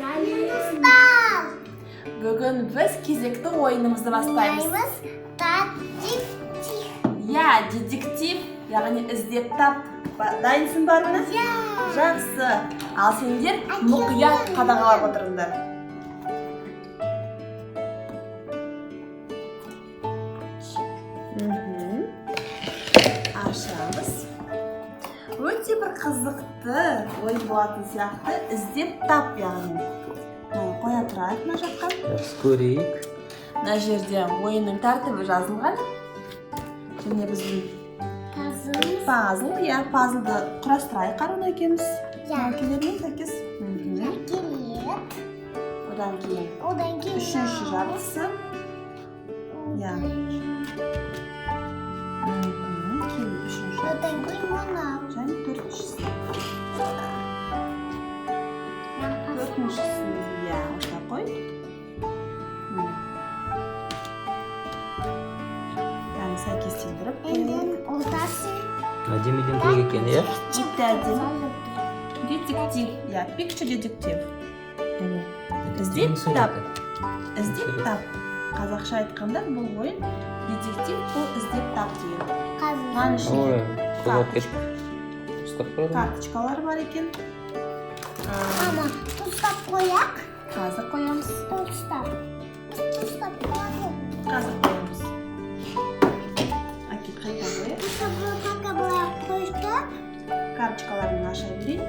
Саламатсыздар. Бүгін біз кезекті ойынымызды бастаймыз. Детектив. Детектив, яғни іздеп тап. Дайынсың ба, Арuna? Жақсы. Ал сендер мұқият қадағалап отырыңдар. Ашамыз. Өте бір қызықты ойын болатын сияқты іздеп тап, яғни. Қоя тұрайық мына жаққа. Жақсы көрейік. Мына жерде ойынның тәртібі жазылған. Және біздің пазлды құрастырайық Арuna екеуміз. Келермен сәйкес. Одан кейін үшінші жартысы. Одан кейін мынау. Және төртіншісі. Төртіншісін осында қой. Яғни сәйкестендіріп қойып. Ортасы. Әдеміден керек екен, иә? Детектив. Picture детектив. Іздеп тап. Іздеп тап. Қазақша айтқанда бұл ойын детектив, бұл іздеп тап деген. Қазған ішінде карточкалар бар екен. Ама, тұстап қояқ. Қазір қоямыз. Тұстап қояқ. Қазір қоямыз. Әкет қайта қояқ. Тұстап қояқ қойдық. Карточкаларын аша берейін.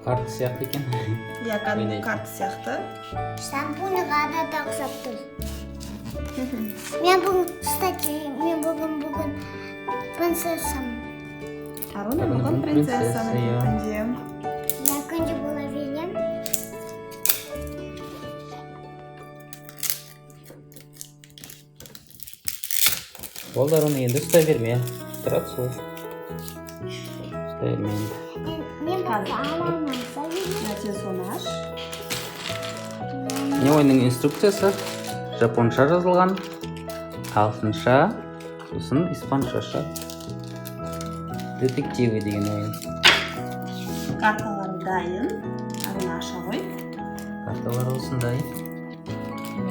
Карта сияқты екен. Кәдімгі карта сияқты. Шампуныға да тақсап тұр. Мен бүгін принцессам. Арuna бүгін принцесса мектебінде. Екінші бола берем. Болды, Арuna, енді ұстай берме. Тұрады сол. Ұстай берме енді. Мен бақта аламын. Сен соны аш. Не ойынның инструкциясы жапонша жазылған, ағылшынша, сосын испаншаша. Детективі деген ойын. Карталары дайын. Арuna аша қой. Карталар осындай.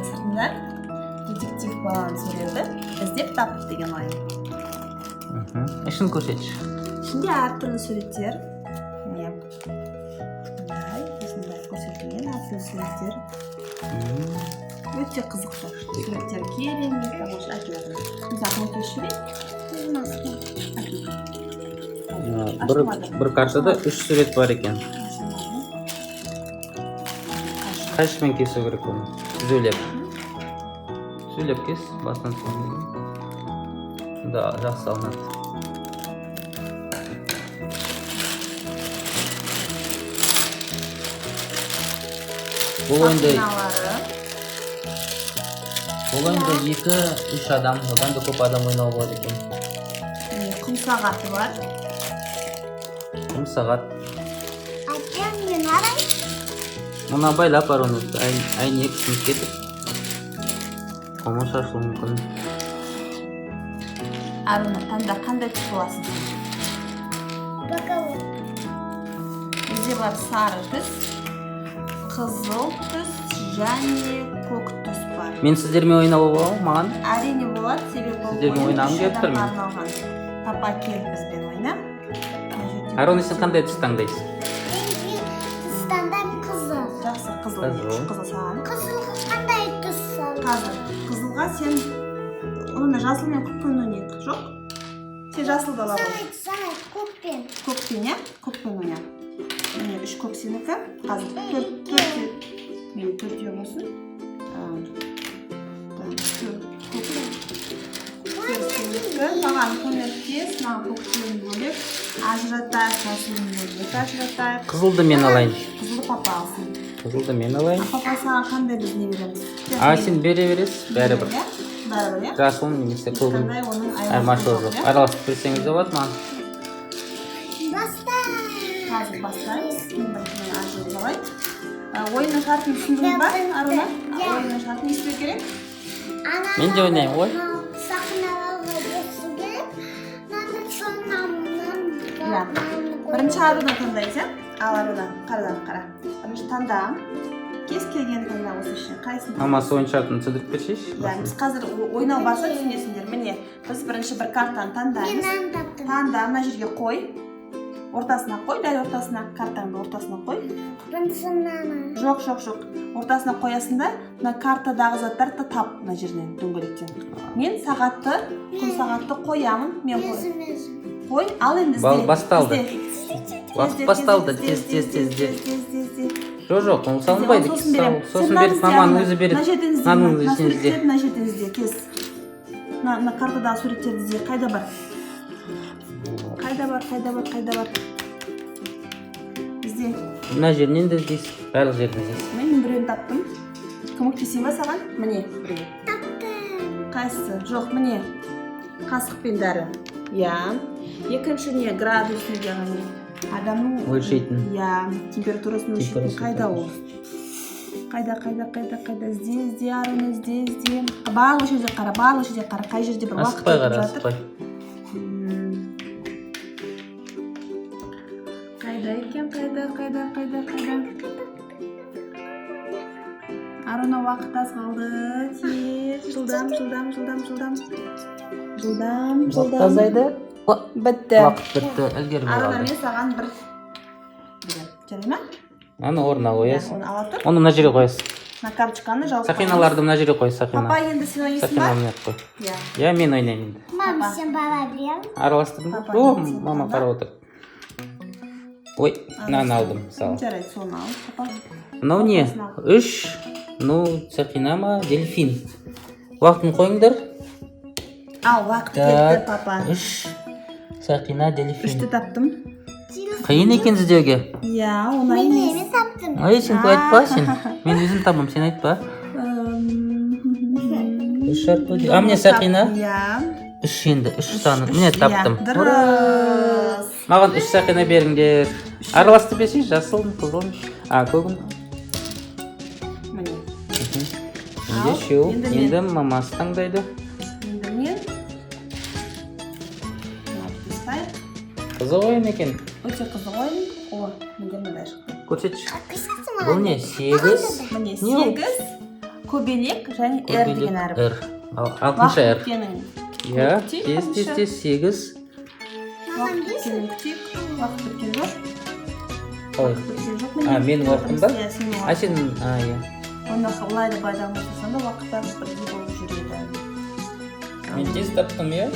Сыртында детектив баланы сөйледі. Іздеп тап деген ойын. Ішін көрсетші. Ішінде әртүрлі суреттер. Осындай көрсетілген әртүрлі суреттер. Өте қызықты. Суреттер керемет. Мысалы, Бір картада 3 сурет бар екен. Қайшымен кесу керек оны? Түзеулеп. Түзеулеп кес, басынан соңына. Да, жақсы алынады. Бұл ойында 2-3 адам, одан да көп адам ойнауға болады екен. Құм сағаты бар. Құм сағат. Әкем, мен арай. Мұны байлап Арuna, әйнек сынып кетіп, құмы шашылуы мүмкін. Арuna, таңда қандай түс боласың? Бақауы. Бізде бар сары түс, қызыл түс және көк түс бар. Мен сіздермен ойнауға болады ма маған? Әрине болады, себебі бұл Сіздермен ойнағым келіп тұр мен. арналған. Папа кел бізбен ойна. Арuna, сен қандай түс таңдайсың? Тұстандам қызыл. Жақсы, қызыл саған. Қызыл қандай түс сол? Қазір қызылға сен оны жасылмен көкпен ойнайық, жоқ? Сен жасылды ала ғой. Сайт, көкпен. Көкпен, иә? Көкпен ойна. Міне 3 көк сенікі. Қазір төртеу болсын. Маған көмектес, маған көктеуін бөлек. Ажыратайық, жасылын бөлек ажыратайық. Қызылды мен алайын. Қызылды папа алсын. Қызылды мен алайын. Папа саған қандай біз не береміз? Сен бере бересіз, бәрібір. Бәрібір, иә? Жасылын немесе көгін. Айырмашылығы жоқ. Араласып берсеңіз де болады маған. Баста. Қазір бастаймыз. Мен біріншіден ажырып алайын. Ойынның шартын түсіндіңіз ба, Арuna? Ойынның шартын есту керек? Мен де ойнаймын ғой. Сахналарға босу керек. Аруна таңдайсыз, иә? Ал Аруна, қара. Бірінші таңда. Кез келген таңда осы үшін. Қайсың? Мамасы ойын шартын түсіндіріп бершейші. Біз қазір ойнау барса түсінесіңдер. Міне, біз бірінші бір картаны таңдаймыз. Мен таптым. Таңда мына жерге қой. Ортасына қой, дәл ортасына, картаңды ортасына қой. Біріншісін Жоқ. Ортасына қоясың да, мына картадағы заттарды тап мына жерден дөңгелектен. Мен сағатты, күн сағатты қоямын. Мен қой. Ал енді ізде. Басталды. Уақыт басталды. Тез. Жоқ, оны салынбайды. Сосын беріп, маманың өзі беріп. Мына жерден ізде, кез. Мына картадағы суреттерді ізде. Қайда бар? Ізде. Мына жерінен де іздейсіз. Барлық жерін іздейсіз. Мен біреуін таптым. Көмектесейін ба саған? Міне, біреу. таптым. Қайсысы? Жоқ, міне. Қасықпен дәрі. Иә. Екінші не? Градус неге адамның өлшейтін. Иә, температурасын өлшейтін. Қайда ол? Қайда? Ізде, Аруна, ізде. Барлық жерде қара. Қай жерде бір уақыт өтіп жатыр. Асықпай. Қайда екен? Аруна, уақыт аз қалды. Тез, жылдам. Уақыт азайды. Бітті. Уақыт бітті. Ілгері Аруна, болады. мен саған бір жарай ма? Аны орнына қоясың. Оны ала тұр. Оны мына жерге қоясың. Мына карточканы жауып Сақиналарды мына жерге қой, Сақина. Папа, енді сен ойнайсың Сақина ба? ойнап қой. Иә. Иә, мен ойнаймын енді. Мама, сен бала білем. Араластырдым ба? Папа, О, сен мама таңда. қарап отыр. Ой, мынаны алдым, мысалы. Жарайды, соны ал, папа. Мынау не? 3. Ну, Сақина ма? Дельфин. Уақытын қойыңдар. Ал, уақыт кетті, папа. 3. Сақина, дельфин. 3-ті таптым. Қиын екен іздеуге. Иә, оңай емес. Мен таптым. Ой, сен айтпа сен. Мен өзім табым, сен айтпа. 3 шарт қой. А, міне Сақина. Иә. 3 енді, 3 саны. Міне таптым. Дұрыс. Маған 3 Сақина беріңдер. Араласты берсей, жасыл, қызыл. А, көгін. Міне. Енді үшеу. Енді мамасы таңдайды. Енді мен. Қызық ойын екен. Өте қызық ойын. О, міне мындай шықты. Көрсетші. Қысқасы Бұл не? 8. Міне Не ол? 8, көбелек және R деген әріп. R. 6-шы R. Біткенің Иә, көктей, тез 8. уақыт біткенін күтейік. Уақыт біткен жоқ. Ой. Біткен жоқ. А, менің уақытым ба? Иә, сенің А, уақытың. сен, иә. Оны былай былай дамытсаң да уақыттар бірдей болып жүреді. Мен тез таптым, иә?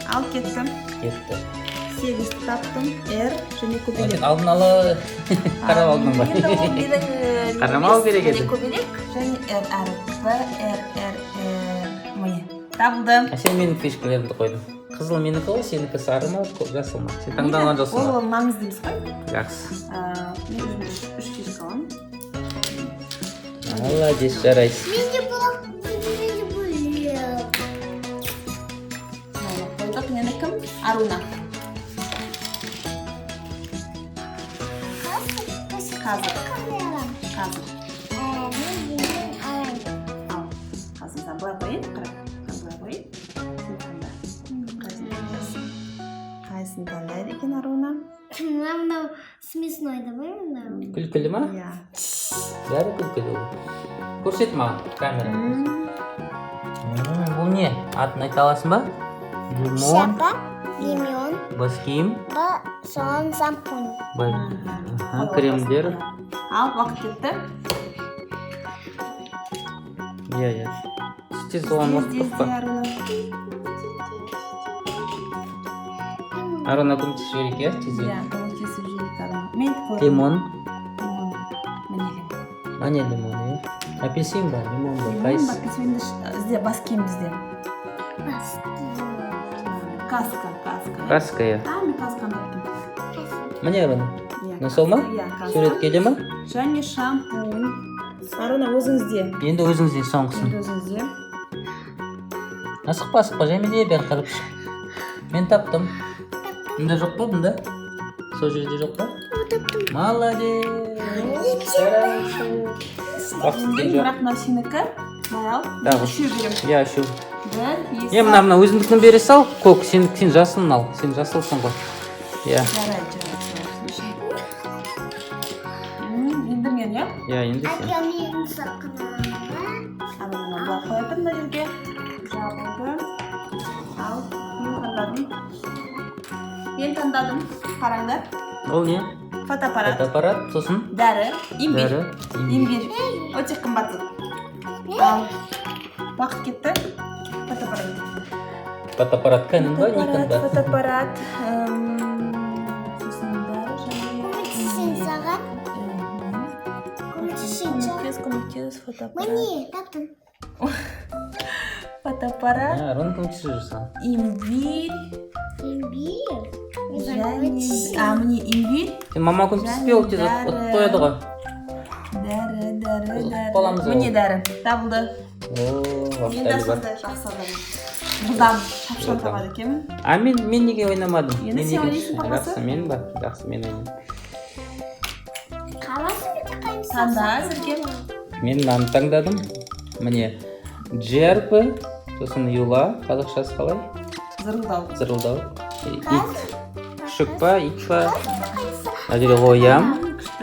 Ал кеттім. Кетті. 8 таптым. R және Сен көбелек. алдын ала қарап алдың ба? Енді ол менің Қарамау керек еді. көбелек және R әріп. Міне. Табылды. А сен менің фишкалерімді қойдың. Қызыл менікі ғой, сенікі сары ма, жасыл ма? Сен таңдаған жасыл ма? Ол маңызды емес қой. Жақсы. Мен өзім 3 фишка аламын. Молодец, жарайсың. Менде бұл. Қойдық, мені кім? Аруна. Қазір. Ал. Қазір сен былай қойын. Былай қойын. Сен таңда. Қайсың таңдайды екен Аруна? Мынау смесной давай мынау. Күлкілі ма? Иә. Бәрі күлкілі. Көрсет маған камера. Бұл не? Атын айта аласың ба? Лимон, Шапа, лимон, баским, соған шампунь. кремдер. Ал, уақыт кетті. Иә. Тез оған уақыт Тез, па? Аруна. Арона көмектесу керек, иә? Тез. Иә, көмектесіп жейді Аруна. Мен қойдым. Лимон. Міне лимон. Мане лимон, иә? Апельсин бар, лимон бар. Лимон, Қайсы? апельсинді ізде, баским ізде. Каска. Краска, иә. Мен касканы таптым. Міне Арона. Иә, Мына сол ма? Иә, каска. Суретке де ма? Және шампунь. Аруна, өзіңізде. Енді өзіңізден соңғысын. Өзіңізде. Асықпа, жәмеде бәрі қарап шық. Мен таптым. Бұнда жоқ па, бұнда? Сол жерде жоқ па? Молодец. Бірақ мынау сенікі. Мынау. Тағы. Үшеу берем. Иә, шу. Бір, екі. Мына өзіңдікін бере сал, көк, сен жасылын ал. Сен жасылсың ғой. Иә. Жарайды. Ендірген, иә? Иә, енді сен. Әкемнің сақына. Ал мына былай қояды мына жерге. Жабылды. Ал, мен таңдадым. Қараңдар. Ол не? Фотоаппарат. Фотоаппарат, сосын Дәрі. Имбир. дәрі. Имбир. Өте қымбат. Ал, уақыт кетті. Фотоаппарат. Фотоаппарат кәнін ба, не кән ба? Фотоаппарат. Сосын дәрі және... Көмектесін саған. Көмектес, фотоаппарат. Міне, таптым. Фотоаппарат. Рон көмектесіп жүрсің. Имбир. Имбир. Және... Міне имбир. Сен мама көмектеспей ол тез от қояды ғой. Дәрі. Баламыз ол. Міне дәрі. Табылды. О, Енді вақтали бар. сондай жақсы адам. Бұдан шапшаң табады екенмін. Мен неге ойнамадым? Енді сен ойнайсың, папасы? Жақсы, мен ба? Жақсы, мен ойнаймын. Қаласын беті қайынса. Таңда әзірге. Мен мынаны таңдадым. Міне, джерпі, сосын юла, қазақшасы қалай? Зырылдау. Зырылдау. Ит. Күшік па, ит па? Мына жерге қоям.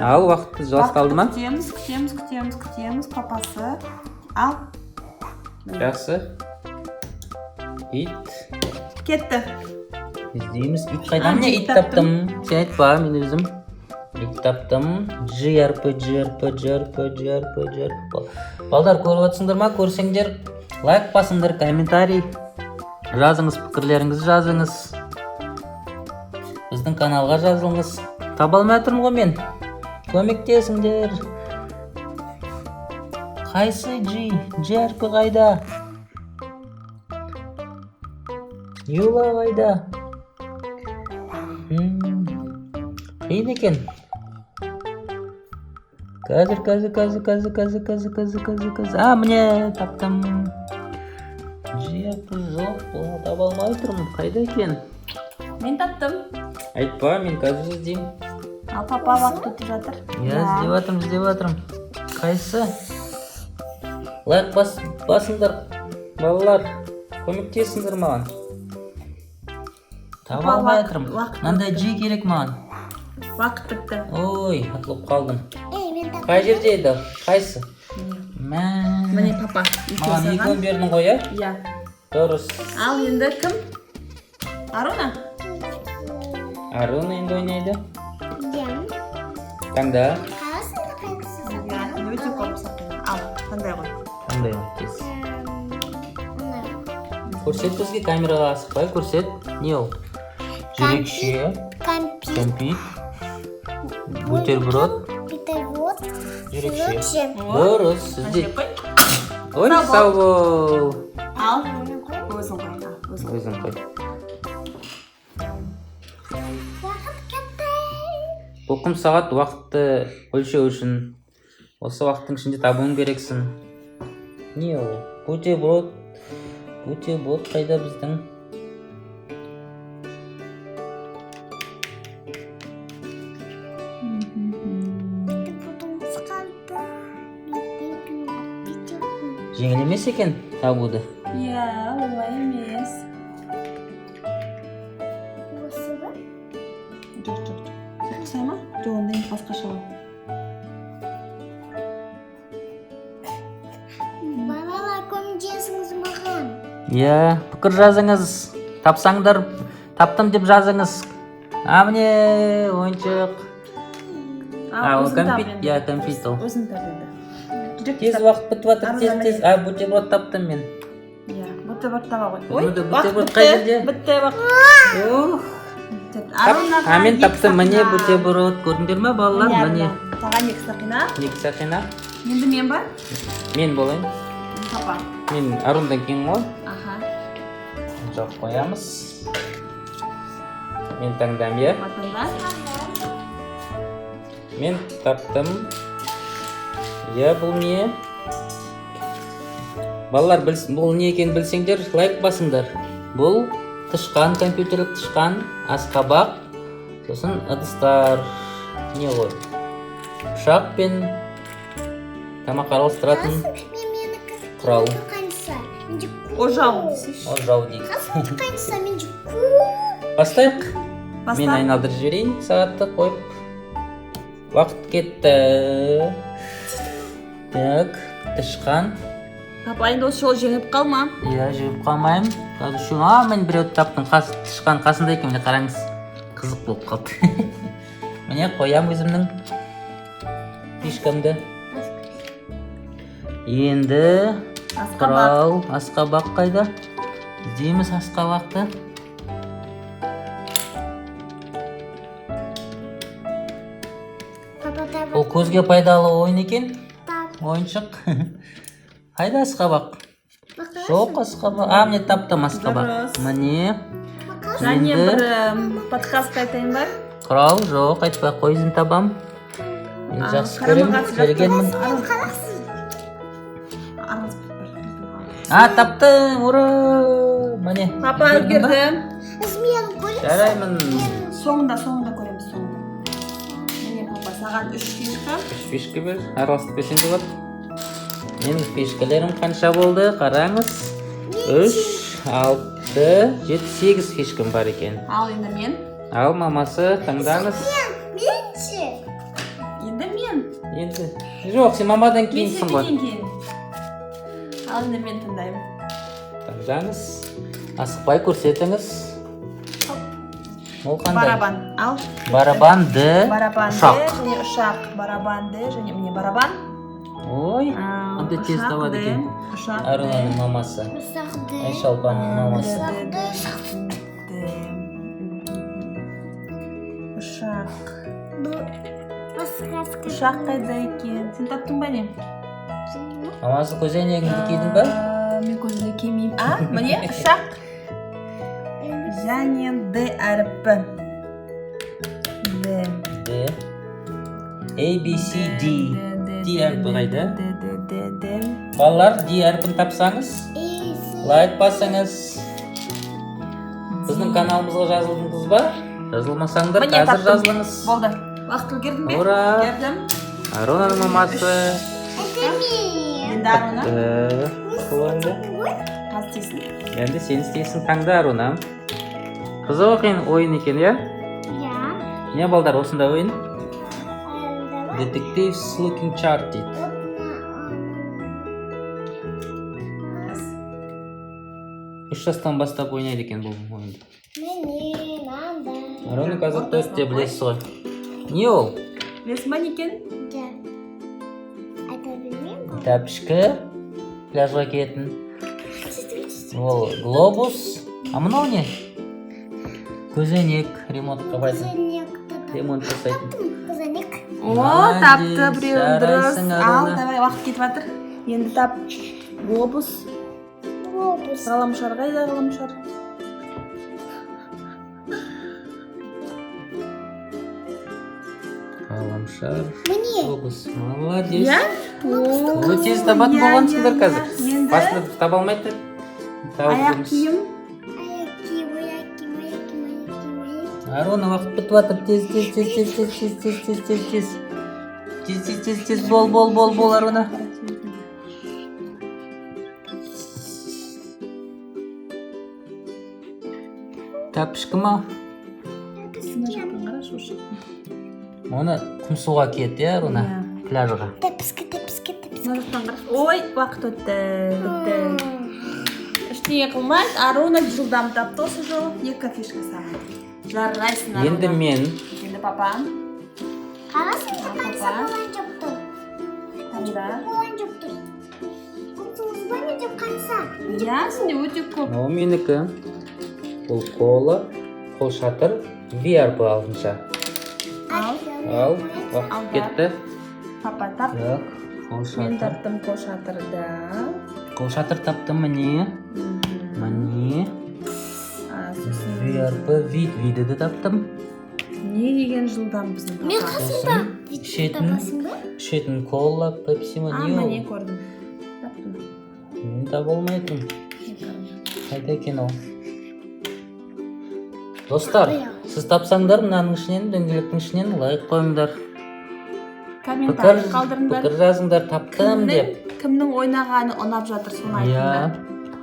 Ал, уақытты қалды ма? Күтеміз, папасы. Ал. Жақсы. Ит. Кетті. Іздейміз. Ит қайдан? Міне ит таптым. Сен айтпа, мен өзім. Ит таптым. Джерпі. Балдар, көріп отырсыңдар ма? Көрсеңдер, лайк басыңдар, комментарий жазыңыз, пікірлеріңізді жазыңыз. Біздің каналға жазылыңыз. Таба алмай тұрмын ғой мен. Көмектесіңдер. Қайсы джерпі қайда? Юла қайда? Қиын екен. Қазір. Міне, таптым. Джерпі жоқ, таба алмай тұрмын. Қайда екен? Мен таптым. Айтпа, мен қазір іздеймін. Ал папа уақыт өтіп жатыр. Я іздеп жатырмын. Қайсы? Лайк басыңдар, балалар. Көмектесіңдер маған. Таба алмай тұрмын. Мынандай жи керек маған. Уақыт бітті. Ой, атылып қалдым. Мен таптым. Қай жерде еді? Қайсы? Міне папа. Маған екеуін бердің ғой, иә? Иә. Дұрыс. Ал енді кім? Аруна? Аруна енді ойнайды. Дем. Таңда. Қаласын беті қайынса. Өте көп сақин. Ал, қандай ғой? Таңдай тез. Көрсет бізге, камераға асықпай көрсет. Не ол? Жүрекше, кәмпит, бутерброд, жүрекше. Дұрыс, сізде. Ой, сау бол. Ал, өзің қой. Өзің қой. Бұл құм сағат уақытты өлшеу үшін осы уақыттың ішінде табуың керексің. Не ол? Бутерброд қайда біздің? Жеңіл емес екен табуды. Иә, олай емес. Осы ба? Жоқ. Ұқсай ма? Жоқ, онда енді басқаша ғой. Балалар, көмектесіңіз маған. Иә, пікір жазыңыз. Тапсаңдар, таптым деп жазыңыз. Міне, ойыншық. Кәмпит, иә, кәмпит ол. Өзің тап енді. Тез уақыт бітіп жатыр, тез. Бутерброд таптым мен. Иә, бутерброд таба ғой. Бутерброд қай жерде? Бітті, уақыт. Мен таптым, міне бутерброд. Көрдіңдер ме, балалар? Міне. Саған екі сақина. Екі сақина. Енді мен ба? Мен болайын. Папа. Мен Арундан кейін ғой. Аха. Жоқ, қоямыз. Мен таңдам, иә? Батында. Мен таптым. Иә, бұл не? Балалар, бұл не екенін білсеңдер, лайк басыңдар. Бұл тышқан, компьютерлік тышқан, асқабақ, сосын ыдыстар. Не ғой? Пышақ пен тамақ араластыратын құрал. Ожау дейсіз. Ожау дейді. Қайынса мен жүк. Бастайық. Мен айналдырып жіберейін сағатты қойып. Уақыт кетті. Так, тышқан. Папа енді осы жолы жеңіп қалма. Иә, жеңіп қалмаймын. Қазір мен біреуді таптым. Тышқан қасында екен, міне қараңыз. Қызық болып қалды. Міне қоям өзімнің фишкамды. Енді қырау, асқабақ қайда? Іздейміз асқабақты. Бұл көзге пайдалы ойын екен. Ойыншық. Қайда асқабақ? Жоқ асқабақ. Міне таптым асқабақ. Міне. Және бір подсказка айтайын бар. Қырау, жоқ, айтпай қойызын табам. Мен жақсы көрем, келгенмін. Таптым, ура! Міне. Папа үлгерді. Жараймын. Соңында көреміз соңында. Міне папа саған 3 фишка. 3 фишка бер, араластып берсең де болады. Менің фишкалерім қанша болды? Қараңыз. 3, 6, 7, 8 фишкам бар екен. Ал енді мен. Ал мамасы, таңдаңыз. Менші. Енді мен. Енді. Жоқ, сен мамадан кейінсің ғой. Ал енді мен тыңдаймын. Таңдаңыз. Асықпай көрсетіңіз. Ол қандай? Барабан. Ал. Барабанды. Барабанды және ұшақ. Барабанды және міне барабан. Ой, онда тез табады екен. Арунаның мамасы. Айшалпаның мамасы. Ұшақ. Басқасқа. Ұшақ қайда екен? Сен таптың ба не? Мамасы көзәйнегіңді кидің ба? Мен көзіне кимеймін. Міне ұшақ. Және Д әріпі. Д. A, B, C, D. D әріпі қайда? Балалар, D әріпін тапсаңыз, лайк басыңыз. Біздің каналымызға жазылдыңыз ба? Жазылмасаңдар, қазір жазылыңыз. Болды. Уақыт үлгердің бе? Ура! Үлгердім. Арунаның мамасы. Енді Аруна. Қаз істейсің. Енді сен істейсің, таңда Аруна. Қызық ойын екен, иә? Не балдар, осында ойын? Detectives looking charted. Үш жастан бастап ойнайды екен бұл ойынды. Аруна қазір төртте білесіз ғой. Не ол? Білесің ба не екен? Тәпішкі, пляжға кетін. Ол глобус. А мынау не? Көзәйнек, ремонтқа қайтын. Ремонт жасайтын. О, тапты біреуін дұрыс. Ал, давай, уақыт кетіп жатыр. Енді тап. Глобус. Ғаламшар қайда ғаламшар? Ғаламшар. Міне. Глобус. Молодец. Иә? Вы тез табатын болғансыңдар қазір. Басында таба алмайды. Аяқ киім. Аруна, уақыт бітіп жатыр. Тез. Бол, Аруна. Тәпішкі ма? Оны құм суға киеді, иә, Аруна? Пляжға. Тәпіскі. Ой, уақыт өтті. Ештеңе қылмайды. Аруна жылдам тапты осы жолы. 2 фишка саған. Жарайсың, Аруна. Енді мен. Енді папам. Қарасында қанса болған жоқ тұр. Қанда? Болған жоқ тұр. Құмсыңыз ба не деп қанса? Иә, сенде өте көп. Ол менікі. Бұл қолы, қол шатыр, V әрпі алдынша. Ал, уақыт кетті. Папа тап. Так, қол Мен шатыр. таптым қол шатырды. Қол шатыр таптым, міне. Міне. Сосын V әрпі, виді де таптым. не деген жылдам біздің папа? Мен қасында. Ішетін, ішетін кола, пепси ма, не Міне ол? көрдім. Таптым. Мен таба алмайтын. Қайда екен ол? Достар, сіз тапсаңдар, мынаның ішінен, дөңгелектің ішінен лайк қойыңдар. Комментарий қалдырыңдар. Пікір жазыңдар, таптым деп. Кімнің ойнағаны ұнап жатыр, соны айтыңдар. Иә.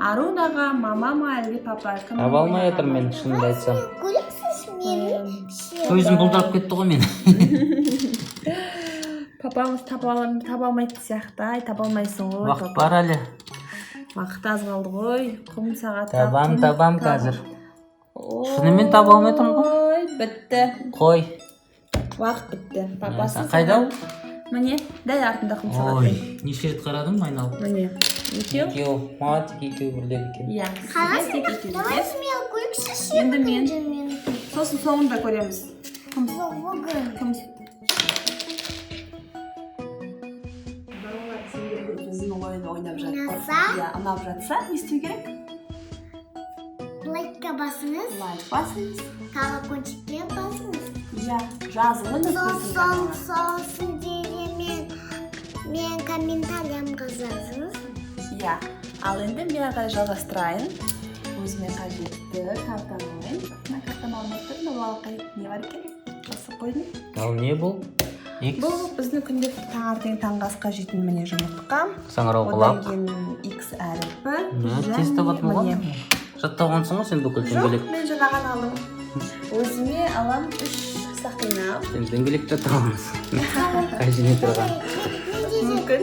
Арунаға, мама ма әлде папа? Таба алмай жатыр мен, шынымды айтсам. Көресіз Benim көзім бұлдырап кетті ғой мен. Папамыз таба алмайтын сияқты. Ай, таба алмайсың ғой. Уақыт бар әлі. Уақыт аз қалды ғой. Құм сағат. Табам қазір. Шынымен таба алмай тұрмын ғой. Ой, бітті. Қой. Уақыт бітті. Папасы Қайда ол? Міне, дәл артында құм сағат. Ой, неше рет қарадым айналып. Міне. Екеу? Маған тек екеу бірлер екен. Иә. Давай смелку эксерсис. Енді мен. Сосын соңында көреміз. Выиграем. Балалар сендерге біздің ойын ойнап жатыр. Ұнаса? Иә, ұнап жатса, не істеу керек? Лайкқа басыңыз. Лайк басыңыз. Колокольчикке басыңыз. Иә, жазылыңыз. Сосын деремен мен комментариямға жазыңыз. Иә, ал енді мен ары қарай жалғастырайын. Өзіме қажетті картаны алайын. Мына картаны алмай тұрмын, ол не бар екен? Қосып қойдым. Ал не бұл? Бұл біздің күнделікті таңертең таңғы асқа жейтін міне жұмыртқа. Саңырау Одан құлақ. кейін X әріпі. Тез табатын ғой. Жаттағансың ғой сен бүкіл Жоқ, дөңгелек. мен жаңаған алдым. Өзіме алам 3 сақина. Сен дөңгелек жаттағансың. Қай жеріне тұрған? Мүмкін.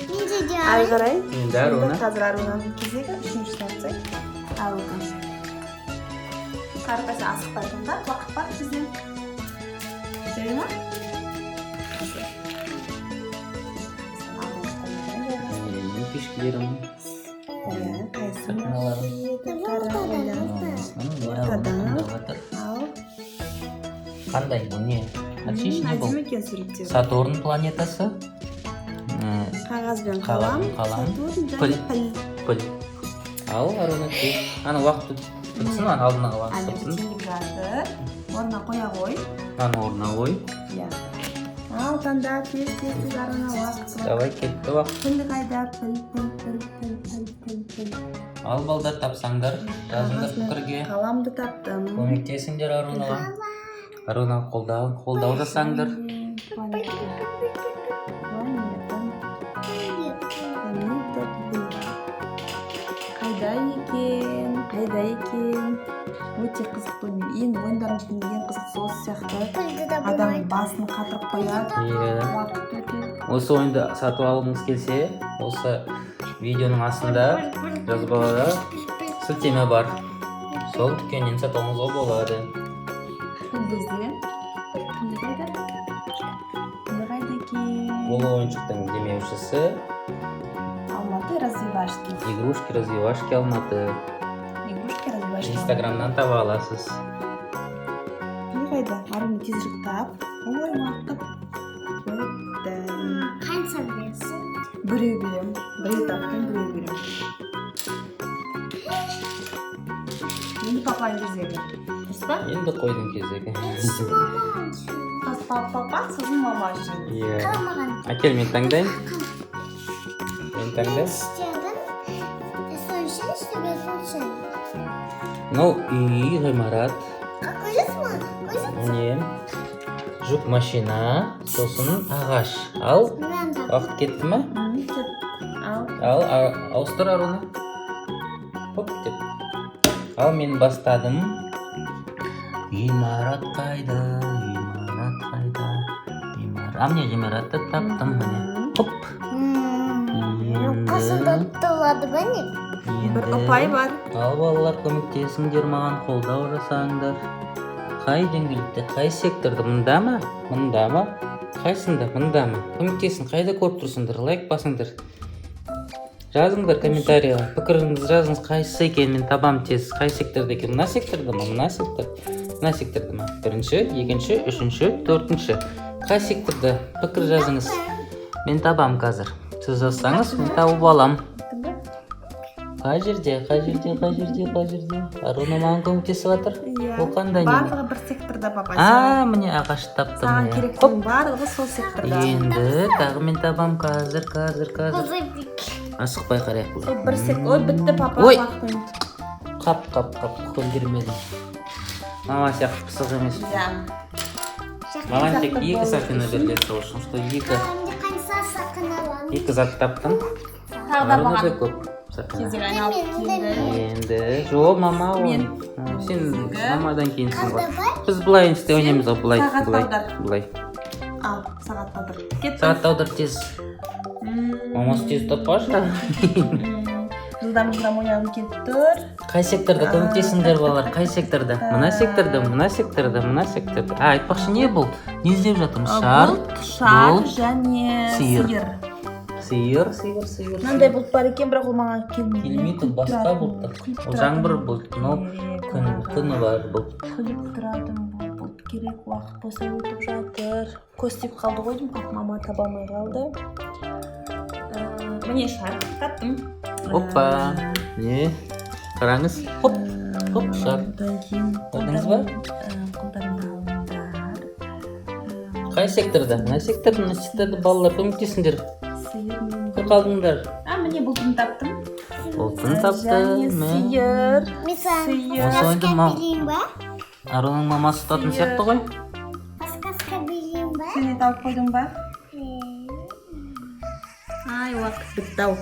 Менде де Ары қарай. Енді Аруна. Қазір Арунаның кезегі 3-ші сатсы. Аруна. Қарпасы асықпайтын да, уақыт бар бізде. Жай ма? Менің пешкелерім. Сақиналарым. Ал. Қандай бұл не? Әтшеш не бұл? Әдемі екен суреттер. Сатурн планетасы. Қағаз бен қалам. Қалам. Сатурн Піл. және піл. Піл. Ал, Аруна тез. Ана уақыт бітсін, алдына уақыт Әлі бітсін. теңіп жатыр. Орнына қоя қой. Ана орнына қой. Иә. Ал таңда тез Аруна уақыт. Давай кетті уақыт. Піл қайда? Піл. Ал балдар тапсаңдар, жазыңдар пікірге. Қаламды таптым. Көмектесіңдер Арунаға. Аруна қолдау жасаңдар. Қайда екен? Өте қызық ойын. Ең ойындардың ішінде ең қызық осы сияқты. Адам басын қатырып қояды. Иә. Уақыт өтеді. Осы ойынды сатып алғыңыз келсе, осы видеоның астында жазбаларда сілтеме бар. Сол дүкеннен сатып алуыңызға болады. Бізде. Қайда екен? Бұл ойыншықтың демеушісі Алматы развивашки. Игрушки-развивашки Алматы. Игрушки развивашки. Инстаграмнан таба аласыз. Қайда? Аруна тезірек тап. Ой, уақыт. Өтті. қанша берсін? Біреу берем. Біреу таптым, біреу берем. Енді папаның кезегі. Дұрыс па? Енді қойдың кезегі. Папа, сіздің мама үшін. Иә. Қалмаған. Әкел, мен таңдайын. Мен таңдайын. Істедің. Сосын істеген. Ну, үй, ғимарат. Көресіз ма? Міне. Жүк машина, сосын ағаш. Ал, уақыт кетті ма? Ал, ауыстыр Аруна. Хоп, деп. Ал, мен бастадым. Ғимарат қайда, ғимарат қайда, ғимарат. Міне ғимаратты таптым міне. Хоп. Қасында тұлады ба не? Бір ұпай бар. Ал, балалар, көмектесіңдер маған, қолдау жасаңдар. Қай дөңгелекте, қай секторда, мұнда ма? Мұнда ма? Қайсында, мұнда ма? Көмектесін, қайда көріп тұрсыңдар, лайк басыңдар. Жазыңдар комментарияға, пікіріңізді жазыңыз, қайсысы екен, мен табам тез. Қай секторда екен, мына секторда ма, мына секторда ма? Бірінші, екінші, үшінші, төртінші. Қай секторда пікір жазыңыз. Мен табам қазір. Сіз жазсаңыз, мен тауып алам. Қай жерде? Аруна маған көмектесіп жатыр. Ол қандай не? Барлығы бір секторда папа. Міне ағаш таптым. Саған керектің барлығы сол секторда. Енді тағы мен табам қазір. Асықпай қарайық. Сол бір сектор. Ой, бітті папа. Ой. Уақытың. Қап, көндірмедім. Мама сияқты пысық емес. Иә. Маған тек 2 сақина беріледі сол үшін, что 2 Қанша сақыналан? зат таптым. Тағы да Аруна да маған. көп. Сақина. Кезек айналып келді. Енді жоқ мама ол. Мен. Сен мамадан кейінсің ғой. Қалдыбай. Біз былай істе ойнаймыз ғой, былай. Сағат Былай. аудар. Былай. Ал, сағат талдар. Кеттім. Сағат аудар тез. Мамасы тез таппашы. Жылдам ойнағым келіп тұр. Қай секторда көмектесіңдер балалар? Қай секторда? Мына секторда, мына секторда, мына секторда. Айтпақшы не бұл? Не іздеп жатырмыз? Шар, Шар бұлт, және сиыр. сиыр. Сиыр. Мынандай бұлт бар екен, бірақ ол маған келмейді. Келмейді, басқа бұлт. Ол жаңбыр бұлт, мынау күні бар бұлт. Күліп тұратын бұлт керек, уақыт болса өтіп жатыр. Көз тиіп қалды ғой деймін, қап мама таба алмай қалды. Міне шар таптым. Оппа. Не? Қараңыз. Хоп. Хоп, шар. Одан кейін Көрдіңіз ба? қолдарымды алыңдар. Қай секторда? Мына секторда балалар көмектесіңдер. Сиыр мен Көп қалдыңдар. міне бұлтын таптым. Болтын тапты. Және сиыр. Осы ойынды білейін ба? Аруның мамасы тұтатын сияқты ғой. Басқасқа білейін ба? Сен де тауып қойдың ба? Ай, уақыт бітті ау.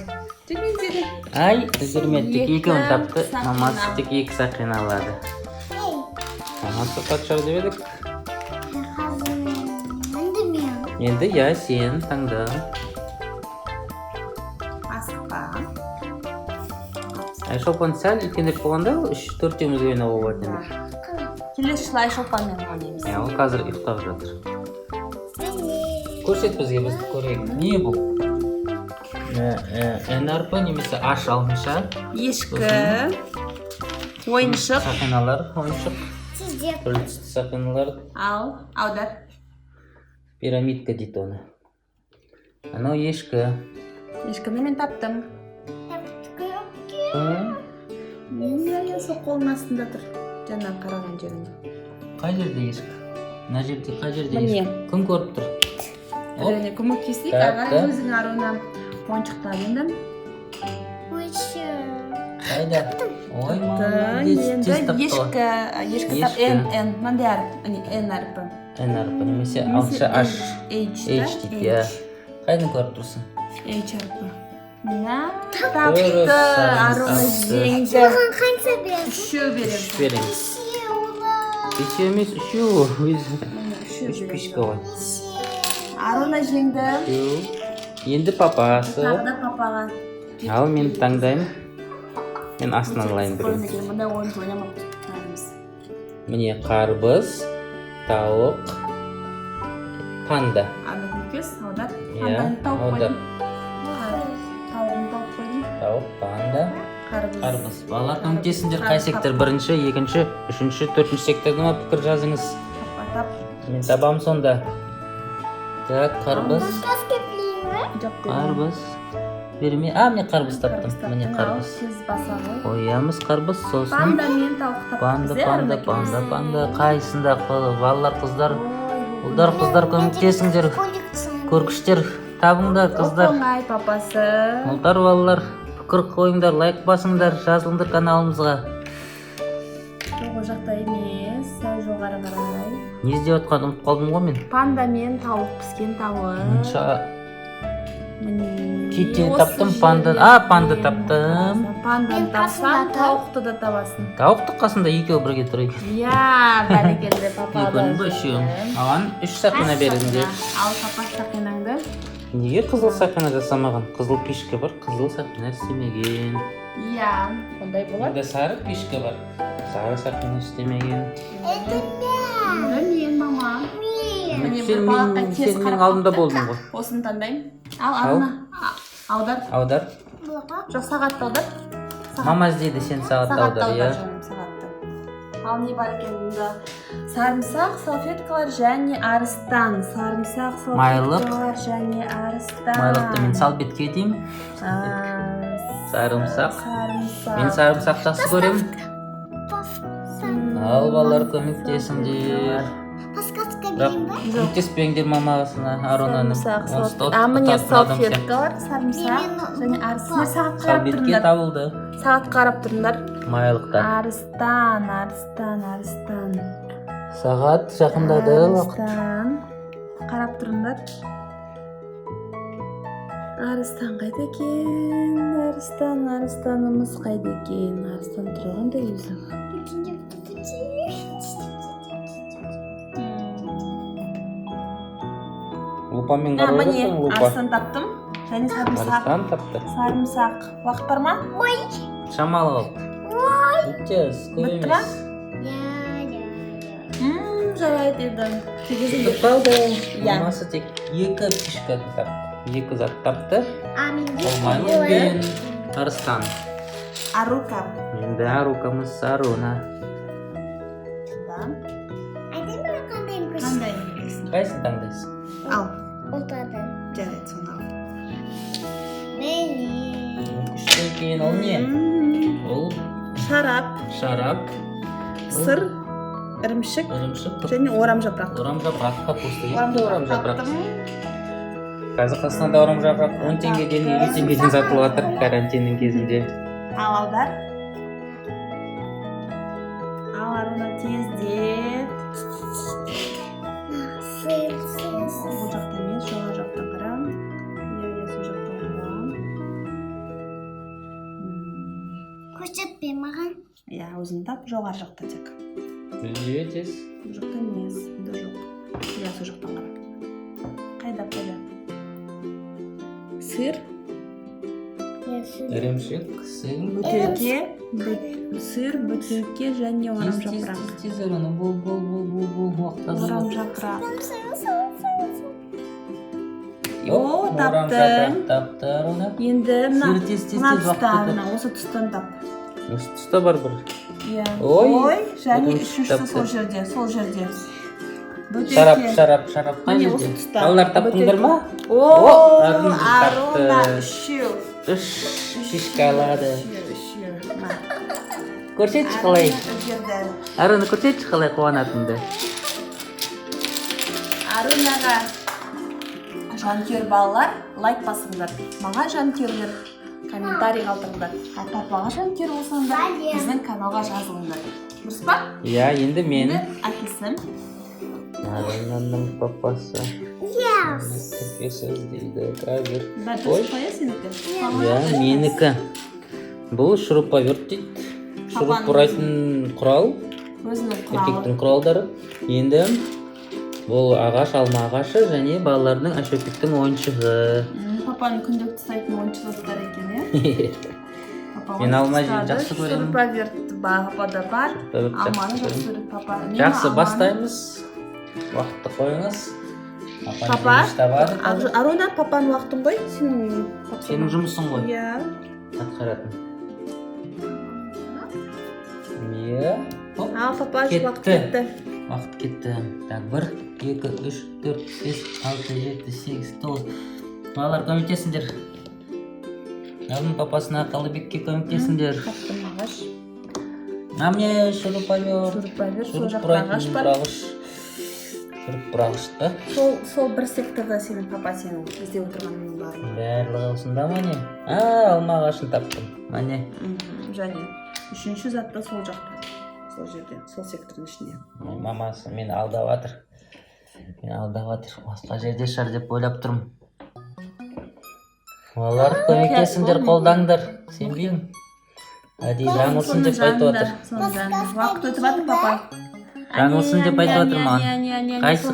Жүрмеңдері. Ай, үзірметтік екеуін тапты. Сақина. Мамасы тек екі сақина алады. Ей, Мамасы қатшар деп едік. қазір мен. Енді я сен таңда. Асықпа. Айшолпан сәл үлкенірек болғанда 3-4 ойнауға болады енді. Келесі жылы Айшолпанмен ойнаймыз. Ол қазір ұйықтап жатыр. Көрсет бізге, бізді көрейік. Не бұл? Энарпа немесе аш алынша. Ешкі. Ойыншық. Сақиналар, ойыншық. Сізде Түрлі түсті сақиналар. Ал, аудар. Пирамидка дейді оны. Анау ешкі. Ешкіні мен таптым. Ә, Мен сол қолының астында тұр. Жаңа қараған жерінде. Қай жерде ешкі? Мына жерде қай жерде Міне. ешкі? Кім көріп тұр? Оп, Әрине көмектесейік. Тапты. Ағай өзің аруына ойыншықтар енді. Ойшы. қайда? Ой, Енді тез тапты ғой. ешкі тап. Ешкі. Н. Мынандай әріп. Н әріпі. Энарпа немесе алынша аш. H H дейді, иә. Қайдан көріп тұрсың? H әріпі. Мына Дұрыс, тапты. Аруына тапты. жеңді. Оған қанша бересің? Үшеу беремін. Береміз. Сеула. Бесеу емес, үшеу. Үшеу Үш беремін. пешка ғой. Аруына жеңді. Үшеу. Енді папасы. Тағы да папаға. Ал мен таңдаймын. Мен астынан алайын біреуін. Мында ойын ойнамақ тұрмыз. Міне қарбыз, тауық, панда. Аны көкес, аудар. Иә, Панданы тауып аудар. қойдым. Тауығын тауып қойдым. Тауық, панда, Қарбыз. қарбыз. Балалар көмектесіңдер қай сектор? Бірінші, екінші, үшінші, төртінші секторда ма пікір жазыңыз. Тапа тап. Мен табам сонда. Так, қарбыз, Басқасқа білейін ба? Жоқ қарбыз. Берме. Мен қарбыз таптым. Міне қарбыз. Тез баса ғой. Қоямыз қарбыз, сосын Панда мен тауық таптық. панда. Қайсында балалар, қыздар, ұлдар, қыздар көмектесіңдер. Көргіштер, табыңдар, қыздар. Оңай папасы. Ұлдар, балалар, пікір қойыңдар, лайк басыңдар, жазылыңдар каналымызға. Жоқ, ол жақта емес. Сәл жоғары қарай. Не іздеп отқан ұмытып қалдым ғой мен. Панда мен тауық, піскен тауық. Китті таптым, панда таптым. Панданы тапсаң, тауықты да табасың. Тауықтың қасында екеу бірге тұр екен. Иә, бәрекелді папа. Екеуін ба үшеуін? Маған 3 сақина беріңдер. Ал папа сақинаңды. Неге қызыл сақина жасамаған? Қызыл пешка бар, қызыл сақина істемеген. Иә, ондай болады. Онда сары пешка бар, сары сақина істемеген. Мен мама. Сен менің алдымда болдың ғой. Осыны таңдаймын. Ал арына аудар. Аудар. Жоқ, сағатты аудар. Мама іздейді, сен сағатты Сағатты аудар, иә. жаным, сағатты. Ал не бар екен мұнда? Сарымсақ, салфеткалар және арыстан. Сарымсақ, салфеткалар және арыстан. Майлықты мен салбетке деймін. Сарымсақ. Мен сарымсақ жақсы көремін. Ал балалар көмектесіңдер. Басқасқа Бірақ білейін ба? көмектеспеңдер мамасына, Арунаның. Міне салфеткалар, сарымсақ және арыстан. Сағат қарап Салбетке тұрыңдар. табылды. Сағат қарап тұрыңдар. Майлықтан. Арыстан. Сағат жақындады уақыт. Қарап тұрыңдар. Арыстан қайда екен? Арыстанымыз қайда екен? Арыстан тұрғандай өзі. Лупамен қарап Міне отырсың, лупа. арыстан таптым. Және сарымсақ. Арыстан тапты. Сарымсақ. Уақыт бар ма? Шамалы қалды. Өтес, көп Бітті ма? емес. Жарайды еді. Бітіп қалды. Иә. Мамасы тек 2 фишка тапты. 2 зат тапты. Аминде. Ол маймыл пен арыстан. Арука. Енді арукамыз Аруна. Айдың бір қандай күш? Қандай емессің? Қайсың таңдайсың? Ал. Ұлтады. Жарайды соны ал. Мені. Күшті екен, ол не? Ол Шарап, шарап, сыр, ірімшік ірімшік, және орам жапырақ. орам жапырақ, капуста. Орам Екі орам жапырақ. таптым. Қазір Қазақстанда орам жапырақ 10 теңгеден 50 теңгеден сатылып жатыр карантиннің кезінде. Ал аудар. Ал Аруна тездет. Сыр. Бұл жақта емес, жоғары жақтан қарам. Иә, сол жақтан қарам. Көрсетпе маған. Иә, өзің тап, жоғары жақта тек. Өтес. Бұл жақта емес, бұл жоқ. Иә, сол жақтан қара. Қайда? Сыр, Ірімшік, сыр. бөтелке, сыр, бөтелке және орам жапырақ. Тез Аруна, бол, уақыт аз. Орам жапырақ. О, Орам тапты. жапырақ тапты Аруна. Енді мына Сыр тез тұста, уақыт мына осы тұстан тап. Осы тұста бар бір. Иә. Ой, және бұның үшіншісі тапты. сол жерде. Шарап. Қай Міне жерде? осы тұста. Балалар таптыңдар ма? О, Аруна Аруна тапты. үшеу. Үш фишка алады. Үшеу. Көрсетші қалай. Үлгерді. Аруна, көрсетші қалай қуанатынды. Арунаға жанкүйер балалар лайк басыңдар. Маған жанкүйерлер комментарий қалдырыңдар. Ал папаға жанкүйер болсаңдар біздің каналға жазылыңдар. Дұрыс па? Иә, енді мен. Енді әкесін. Арунаның папасы. Әкесі іздейді қазір. Дұрыс па сенікі? Иә, менікі. Бұл шуруповерт дейді. Шуруп бұрайтын құрал. Өзінің құралы. Еркектің құралдары. Енді бұл ағаш, алма ағашы және балалардың әшөпектің ойыншығы. Папаның күнделікті ұстайтын ойыншықтар екен, иә? Мен алма жеуді жақсы көремін. Шуруповерт папада бар. Шуруповерт Алманы жақсы жақсы көремін. көреді папа. Жақсы, бастаймыз. Уақытты қойыңыз. Папа, табады. Аруна, папаның уақытың ғой? Сенің жұмысың ғой. Иә. Атқаратын. Иә. Ал, папа, уақыт Кетті. кетті. Уақыт кетті. Так, 1, 2, 3, 4, 5, 6, 7, 8, 9. Балалар, көмектесіңдер. Алдың папасына Қалыбекке көмектесіңдер. Таптым ағаш. Міне шуруповерт. Шуруповерт, сол Шуруп жақта бұрайтын ағаш бар. бұрағыш. Шуруп бұрағышты. Сол бір секторда сенің папа сенің іздеп отырғанның барлығы. Барлығы осында міне. Алма ағашын таптым. Міне. Және үшінші затта сол жақта. Сол жерде, сол сектордың ішінде. Мамасы мені алдап жатыр. Басқа жерде шығар деп ойлап тұрмын. Олар көмектесіңдер, қолдаңдар. Сенбеймін. Әдейі жаңылсын деп айтып жатыр. Уақыт өтіп жатыр, папа. Жаңылсын деп айтып жатыр маған. Қайсы.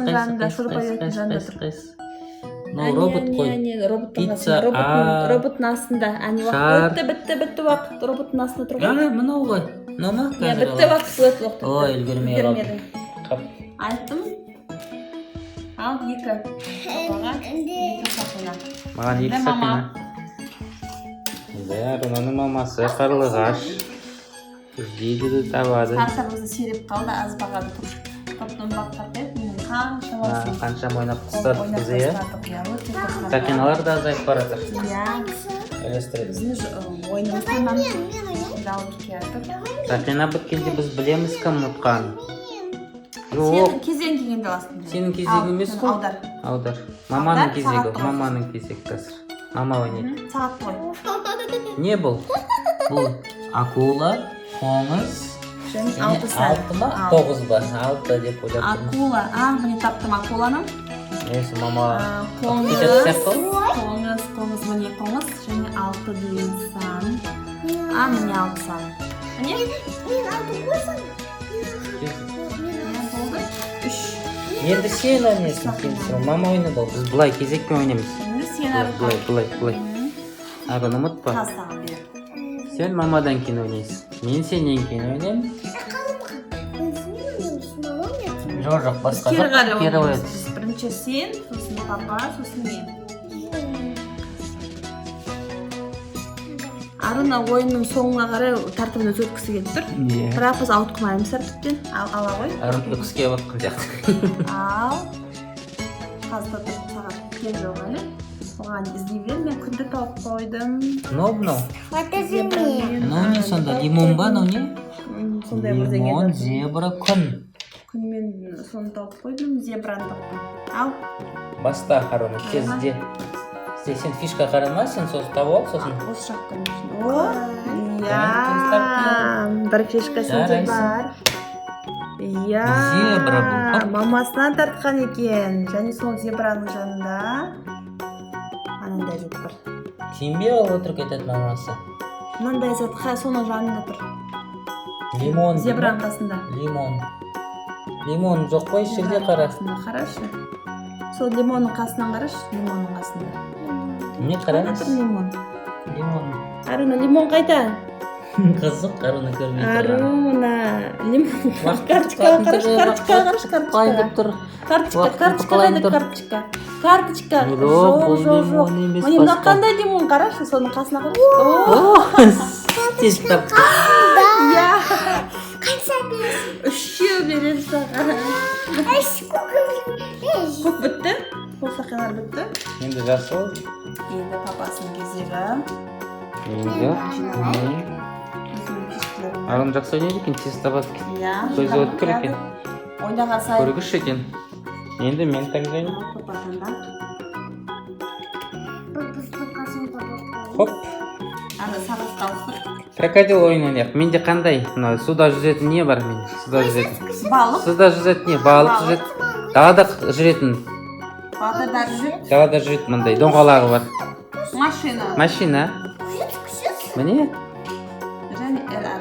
Ну, робот қой. Пицца, Роботтың астында. Әне уақыт өтті, бітті уақыт. Роботтың астында тұрған. Мынау ғой. Мынау ма? Бітті уақыт өтті. Ой, үлгермей қалдым. Айттым. Ал, 2. Папаға 2 сақина. Маған 2 сақина. Арунаның мамасы қарлығаш. Іздейді де табады. Сарсарымызды сереп қалды, аз бағады топтың бақтап еді. Қанша ойнап тастадық біз, иә? Сақиналар да азайып бара жатыр. Иә. Елестіреді. Біздің ойынымыздан дауып келдік. Сақина біткенде біз білеміз кім ұтқан. Жоқ. Сен кезең келгенде аласың. Сенің кезегі емес қой. Аудар. Маманың кезегі. Маманың кезегі қазір. Мама ойнайды. Сағат қой. Не бұл? Бұл акула, қоңыз. Және 6 сәл. 6 ма? 9 ба? 6 деп ойлап тұрмын. Акула. Міне таптым акуланы. Есі мама Қоңыз, кететін сияқты. қоңыз, міне қоңыз және 6 деген сан. Міне 6 сан. Міне? Мен алты қойсам. Болды? 3. Енді сен ойнайсың, келісің. Мама ойнады ол. Біз былай кезекпен ойнаймыз. Енді сен арқа. Былай. Ағын ұмытпа. Тастаған бері. Сен мамадан кейін ойнайсың. Мен сенен кейін ойнаймын. Жоқ, басқа Кері жоқ. қарай Кері ойнаймыз. ойнайсыз. Бірінші сен, сосын папа, сосын мен. Арына ойынның соңына қарай тәртібін өзгерткісі келіп тұр. Бірақ біз ауытқымаймыз тәртіптен. Ала ғой. Арын күлкіске батқан сияқты. Ал. Қазір тұрып сағат кем жоқ әлі. Оған іздей бер, мен күнді тауып қойдым. Мынау. Фотоземе. Мынау не сонда? Лимон ба, мынау не? Сондай бірдеңе. Лимон, зебра, күн. Күн мен соны тауып қойдым, зебраны таптым. Ал. Баста Арына, кезде. Сен фишка қарама, сен сосын тауып ал, сосын. Осы жақтан үшін. О, иә. Бір фишка сенде бар. Иә. Зебра бұл. Мамасынан тартқан екен. Және сол зебраның жанында анандай зат бар. Сенбе ол отырып кетеді мамасы. Мынандай зат соның жанында тұр. Лимон. Зебраның қасында. Лимон жоқ қой, жерде қара. Қарашы. Сол лимонның қасынан қарашы, лимонның қасында. Не қараңыз? Лимон. Арына, лимон қайда? Қызық, Арына көрмей тұрған. Арына, лимон. Карточка қарашы. Карточка. Жоқ. Міне мына қандай лимон қарашы, соның қасына қарашы. Тез тапты. Иә. Қанша бересің? 3 берем саған. Көп бітті? Бұл сақиналар бітті? Енді жақсы ол. Енді папасының кезегі. Арын жақсы ойнайды екен, тез табады екен. Иә. Көзі өткір екен. Ойнаға сай. Көргіш екен. Енді мен таңдаймын. Папа таңда. Хоп. Ана сағыз қалыстыр. Крокодил ойын ойнайық. Менде қандай? Суда жүзетін не бар менде? Суда жүзетін. Балық. Суда жүзетін не? Балық жүзетін. Далада жүретін. Далада жүретін мындай доңғалағы бар. Машина. Міне. Және әрі.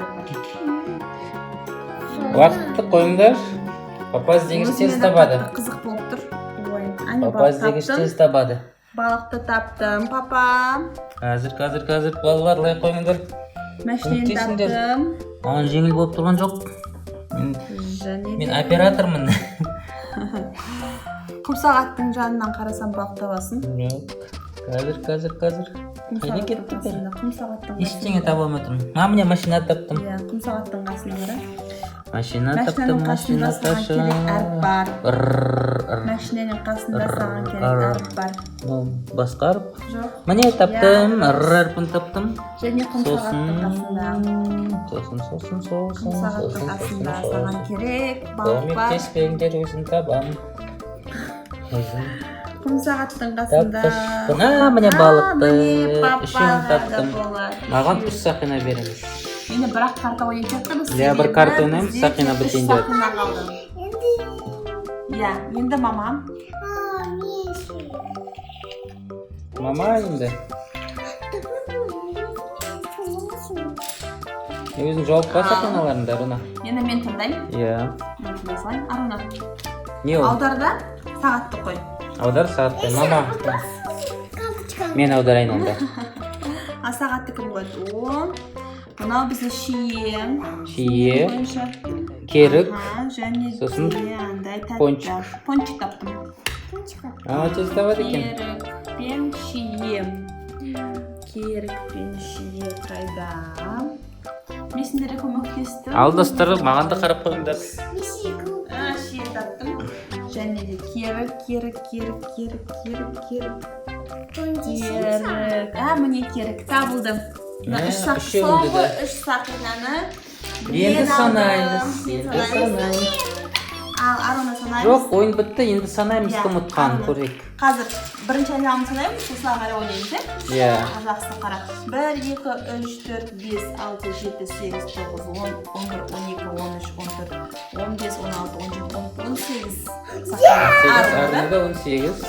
Уақытты қойыңдар. Папа іздегіш тез табады. Қызық болып тұр. Папа іздегіш тез табады. Балықты таптым, папа. Қазір балалар лай қойыңдар. Мәшинені таптым. Маған жеңіл болып тұрған жоқ. Мен оператормын. Құм сағаттың жанынан қарасам балық табасын. Қазір. Қайда кетті бәрі? Құм сағаттың. Ештеңе таба алмай тұрмын. Міне машина таптым. Иә, құм сағаттың қасына қара. Машина таптым, машина ташы. Машинаның қасында саған керек әріп бар. Басқа әріп? Жоқ. Міне таптым, әрпін таптым. Және құм сағаттың қасында. Сосын. Құм сағаттың қасында саған керек балық бар. Көмектеспеңдер, өзін табам. Құм сағаттың қасында. Міне балықты. Үшеуін таптым. Маған 3 сақина беріңіз. Енді бірақ карта ойнап жатырмыз. Иә, бір карта ойнаймыз, сақина бітейін деп. Иә, енді мамам. Мама енді. Өзің жауап па сақиналарында, Арына? Енді мен тыңдаймын. Иә. Мен тыңдасайын. Арына. Не ол? Аударда сағатты қой. Аудар сағатты. Мама. Мен аударайын онда. Сағатты кім қойды? Мынау біздің шие, керік, сосын пончик. Пончик таптым. Тез табады екен. Керік пен шие қайда? Мен сендерге көмектестім. Ал достар, маған да қарап қойыңдар. Шие таптым. Және де керік. Міне керік табылды. Соңғы 3 сақинаны енді санаймыз. Аруна санаймыз. Жоқ, ойын бітті, енді санаймыз Иә, кім ұтқанын Аруна. көрейік. Қазір бірінші айналымды санаймыз, сосын қарай ойнаймыз, иә? Иә. Жақсы қара. 1, 2, 3, 4, 5, 6, 7, 8, 9, 10, 11, 12, 13, 14, 15, 16, 17, 18. Арнада 18.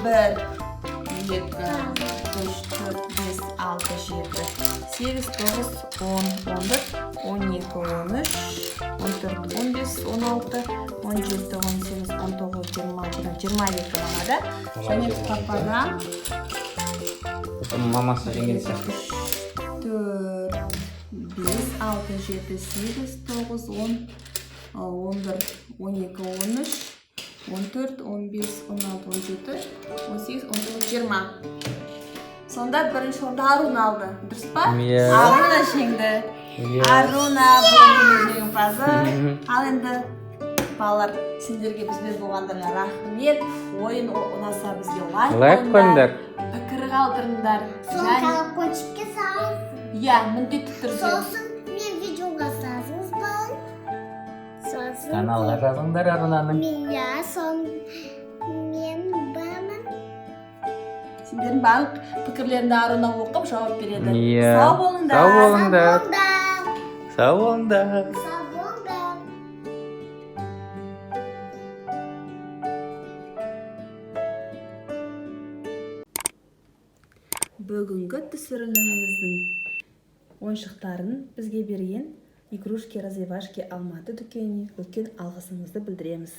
1, 2, 3, 4, 5, 6, 7, 8, 9, 10, 11, 12, 13, 14, 15, 16, 17, 18, 19, 20, 22 мамада. Және пападан Мамасы жеңген сияқты. 4, 5, 6, 7, 8, 9, 10, 11, 12, 13, 14, 15, 16, 17, 18, 19, 20. Сонда бірінші орынды Аруна алды. Дұрыс па? Иә. Аруна жеңді. Иә. Аруна бүгінгі жеңімпазы. Ал енді балалар, сендерге бізбен болғандарыңа рахмет. Ойын ұнаса бізге лайк қойыңдар. Пікір қалдырыңдар. Сосын колокольчикке салыңыз. Иә, міндетті түрде. Сосын мен видеоға салыңыз балын. Сосын Каналға жазыңдар Арунаның. мен бармын. Сендердің барлық пікірлеріңді Аруна оқып жауап береді. Иә. Сау болыңдар. Сау болыңдар. Сау болыңдар. Сау болыңдар. Бүгінгі түсіріліміміздің ойыншықтарын бізге берген игрушки развивашки Алматы дүкеніне үлкен алғысымызды білдіреміз.